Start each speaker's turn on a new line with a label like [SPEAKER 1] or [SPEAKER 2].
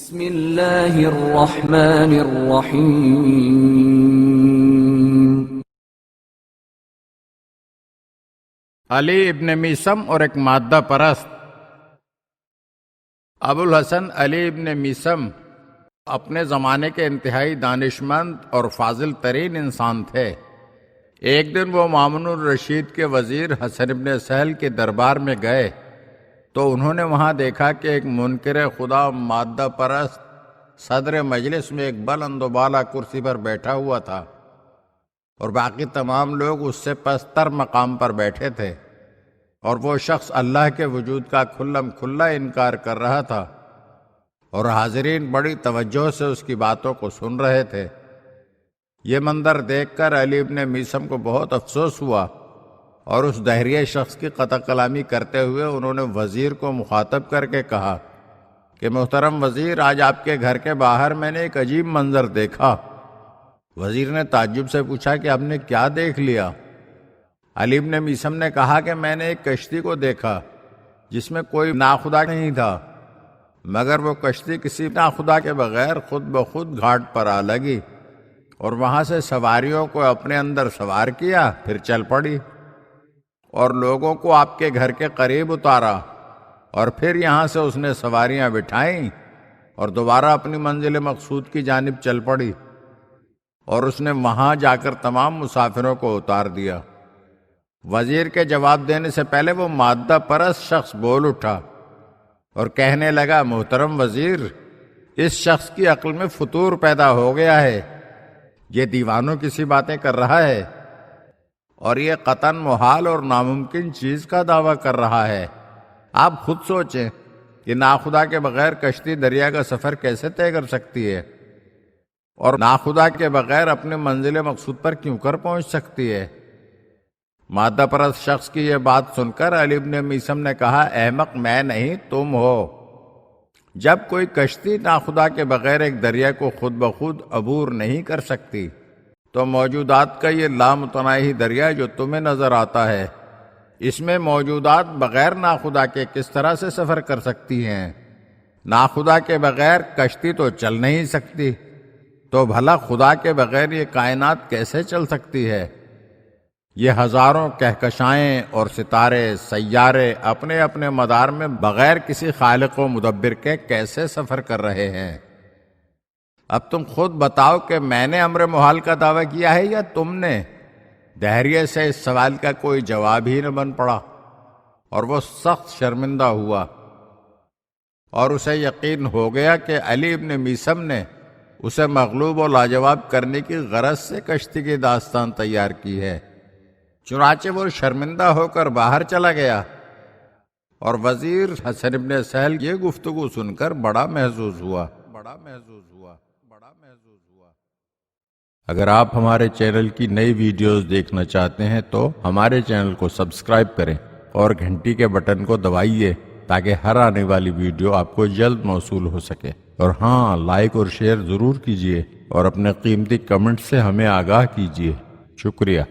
[SPEAKER 1] بسم اللہ الرحمن الرحیم۔
[SPEAKER 2] علی ابن میثم اور ایک مادہ پرست۔ ابو الحسن علی ابن میثم اپنے زمانے کے انتہائی دانشمند اور فاضل ترین انسان تھے۔ ایک دن وہ مامون الرشید کے وزیر حسن ابن سہل کے دربار میں گئے تو انہوں نے وہاں دیکھا کہ ایک منکر خدا مادہ پرست صدر مجلس میں ایک بلند و بالا کرسی پر بیٹھا ہوا تھا اور باقی تمام لوگ اس سے پستر مقام پر بیٹھے تھے، اور وہ شخص اللہ کے وجود کا کھلم کھلا انکار کر رہا تھا، اور حاضرین بڑی توجہ سے اس کی باتوں کو سن رہے تھے۔ یہ منظر دیکھ کر علی ابن میثم کو بہت افسوس ہوا، اور اس دہریے شخص کی قطع کلامی کرتے ہوئے انہوں نے وزیر کو مخاطب کر کے کہا کہ محترم وزیر، آج آپ کے گھر کے باہر میں نے ایک عجیب منظر دیکھا۔ وزیر نے تعجب سے پوچھا کہ آپ نے کیا دیکھ لیا؟ علی ابن میثم نے کہا کہ میں نے ایک کشتی کو دیکھا جس میں کوئی ناخدا نہیں تھا، مگر وہ کشتی کسی ناخدا کے بغیر خود بخود گھاٹ پر آ لگی اور وہاں سے سواریوں کو اپنے اندر سوار کیا، پھر چل پڑی اور لوگوں کو آپ کے گھر کے قریب اتارا، اور پھر یہاں سے اس نے سواریاں بٹھائیں اور دوبارہ اپنی منزل مقصود کی جانب چل پڑی، اور اس نے وہاں جا کر تمام مسافروں کو اتار دیا۔ وزیر کے جواب دینے سے پہلے وہ مادہ پرست شخص بول اٹھا اور کہنے لگا، محترم وزیر، اس شخص کی عقل میں فطور پیدا ہو گیا ہے، یہ دیوانوں کی سی باتیں کر رہا ہے، اور یہ قطعاً محال اور ناممکن چیز کا دعویٰ کر رہا ہے۔ آپ خود سوچیں کہ ناخدا کے بغیر کشتی دریا کا سفر کیسے طے کر سکتی ہے، اور ناخدا کے بغیر اپنے منزل مقصود پر کیوں کر پہنچ سکتی ہے؟ مادہ پرست شخص کی یہ بات سن کر علی ابن میثم نے کہا، احمق میں نہیں تم ہو۔ جب کوئی کشتی ناخدا کے بغیر ایک دریا کو خود بخود عبور نہیں کر سکتی تو موجودات کا یہ لامتناہی دریا جو تمہیں نظر آتا ہے، اس میں موجودات بغیر ناخدا کے کس طرح سے سفر کر سکتی ہیں؟ ناخدا کے بغیر کشتی تو چل نہیں سکتی، تو بھلا خدا کے بغیر یہ کائنات کیسے چل سکتی ہے؟ یہ ہزاروں کہکشائیں اور ستارے سیارے اپنے اپنے مدار میں بغیر کسی خالق و مدبر کے کیسے سفر کر رہے ہیں؟ اب تم خود بتاؤ کہ میں نے امر محال کا دعویٰ کیا ہے یا تم نے؟ دہریے سے اس سوال کا کوئی جواب ہی نہ بن پڑا، اور وہ سخت شرمندہ ہوا، اور اسے یقین ہو گیا کہ علی ابن میثم نے اسے مغلوب و لاجواب کرنے کی غرض سے کشتی کی داستان تیار کی ہے۔ چنانچہ وہ شرمندہ ہو کر باہر چلا گیا، اور وزیر حسن ابن سہل یہ گفتگو سن کر بڑا محظوظ ہوا۔ اگر آپ ہمارے چینل کی نئی ویڈیوز دیکھنا چاہتے ہیں تو ہمارے چینل کو سبسکرائب کریں اور گھنٹی کے بٹن کو دبائیے تاکہ ہر آنے والی ویڈیو آپ کو جلد موصول ہو سکے، اور ہاں، لائک اور شیئر ضرور کیجیے اور اپنے قیمتی کمنٹ سے ہمیں آگاہ کیجیے۔ شکریہ۔